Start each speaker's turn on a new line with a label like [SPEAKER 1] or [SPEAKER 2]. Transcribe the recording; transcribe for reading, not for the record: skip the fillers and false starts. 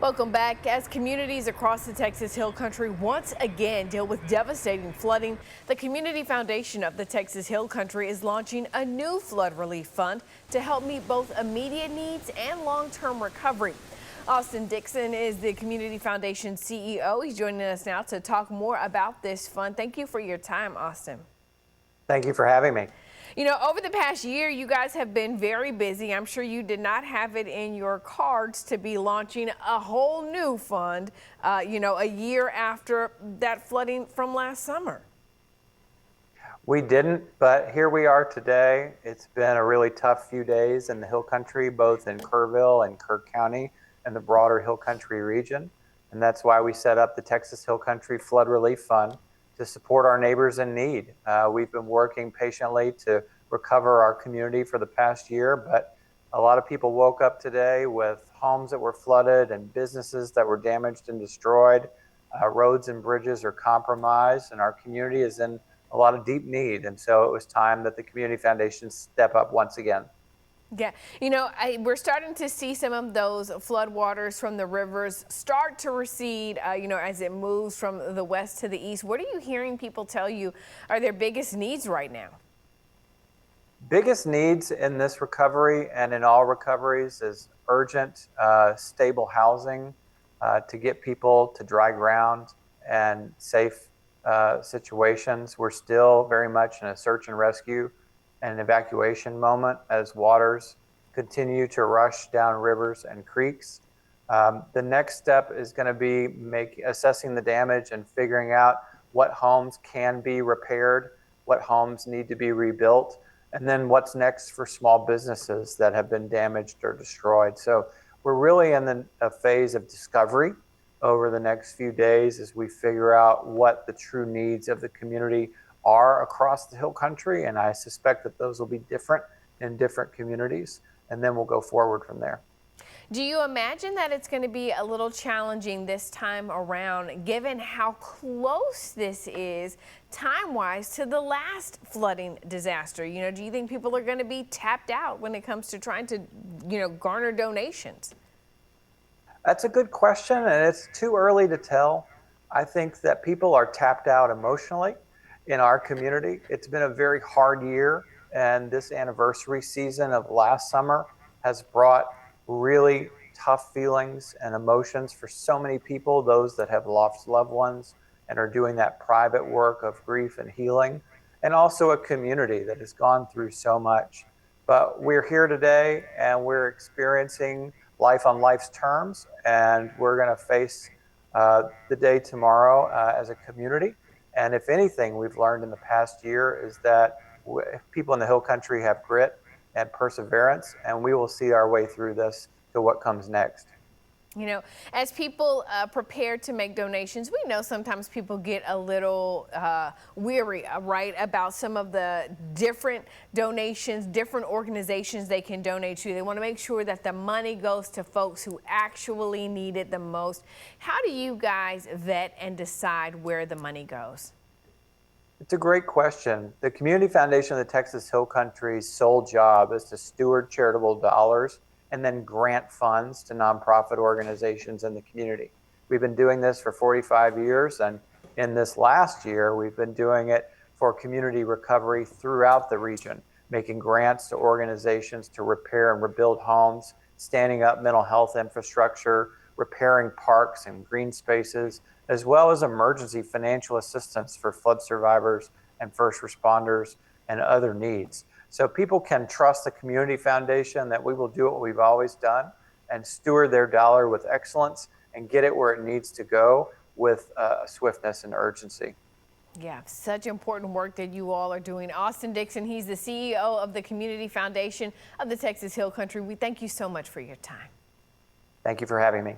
[SPEAKER 1] Welcome back. As communities across the Texas Hill Country once again deal with devastating flooding, the Community Foundation of the Texas Hill Country is launching a new flood relief fund to help meet both immediate needs and long-term recovery. Austin Dixon is the Community Foundation CEO. He's joining us now to talk more about this fund. Thank you for your time, Austin.
[SPEAKER 2] Thank you for having me.
[SPEAKER 1] You know, over the past year, you guys have been very busy. I'm sure you did not have it in your cards to be launching a whole new fund, a year after that flooding from last summer.
[SPEAKER 2] We didn't, but here we are today. It's been a really tough few days in the Hill Country, both in Kerrville and Kirk County and the broader Hill Country region. And that's why we set up the Texas Hill Country Flood Relief Fund to support our neighbors in need. We've been working patiently to recover our community for the past year, but a lot of people woke up today with homes that were flooded and businesses that were damaged and destroyed. Roads and bridges are compromised, and our community is in a lot of deep need. And so it was time that the Community Foundation step up once again.
[SPEAKER 1] Yeah, we're starting to see some of those floodwaters from the rivers start to recede, as it moves from the west to the east. What are you hearing people tell you are their biggest needs right now?
[SPEAKER 2] Biggest needs in this recovery and in all recoveries is urgent, stable housing to get people to dry ground and safe situations. We're still very much in a search and rescue and evacuation moment as waters continue to rush down rivers and creeks. The next step is going to be assessing the damage and figuring out what homes can be repaired, what homes need to be rebuilt, and then what's next for small businesses that have been damaged or destroyed. So we're really in a phase of discovery over the next few days as we figure out what the true needs of the community are across the Hill Country, and I suspect that those will be different in different communities, and then we'll go forward from there.
[SPEAKER 1] Do you imagine that it's going to be a little challenging this time around, given how close this is time-wise to the last flooding disaster? Do you think people are going to be tapped out when it comes to trying to, garner donations?
[SPEAKER 2] That's a good question, and it's too early to tell. I think that people are tapped out emotionally in our community. It's been a very hard year, and this anniversary season of last summer has brought really tough feelings and emotions for so many people, those that have lost loved ones and are doing that private work of grief and healing, and also a community that has gone through so much. But we're here today and we're experiencing life on life's terms, and we're going to face the day tomorrow as a community. And if anything we've learned in the past year is that people in the Hill Country have grit and perseverance, and we will see our way through this to what comes next.
[SPEAKER 1] As people prepare to make donations, we know sometimes people get a little weary, right, about some of the different donations, different organizations they can donate to. They want to make sure that the money goes to folks who actually need it the most. How do you guys vet and decide where the money goes?
[SPEAKER 2] It's a great question. The Community Foundation of the Texas Hill Country's sole job is to steward charitable dollars and then grant funds to nonprofit organizations in the community. We've been doing this for 45 years, and in this last year, we've been doing it for community recovery throughout the region, making grants to organizations to repair and rebuild homes, standing up mental health infrastructure, repairing parks and green spaces, as well as emergency financial assistance for flood survivors and first responders and other needs. So people can trust the Community Foundation that we will do what we've always done and steward their dollar with excellence and get it where it needs to go with swiftness and urgency.
[SPEAKER 1] Yeah, such important work that you all are doing. Austin Dixon, he's the CEO of the Community Foundation of the Texas Hill Country. We thank you so much for your time.
[SPEAKER 2] Thank you for having me.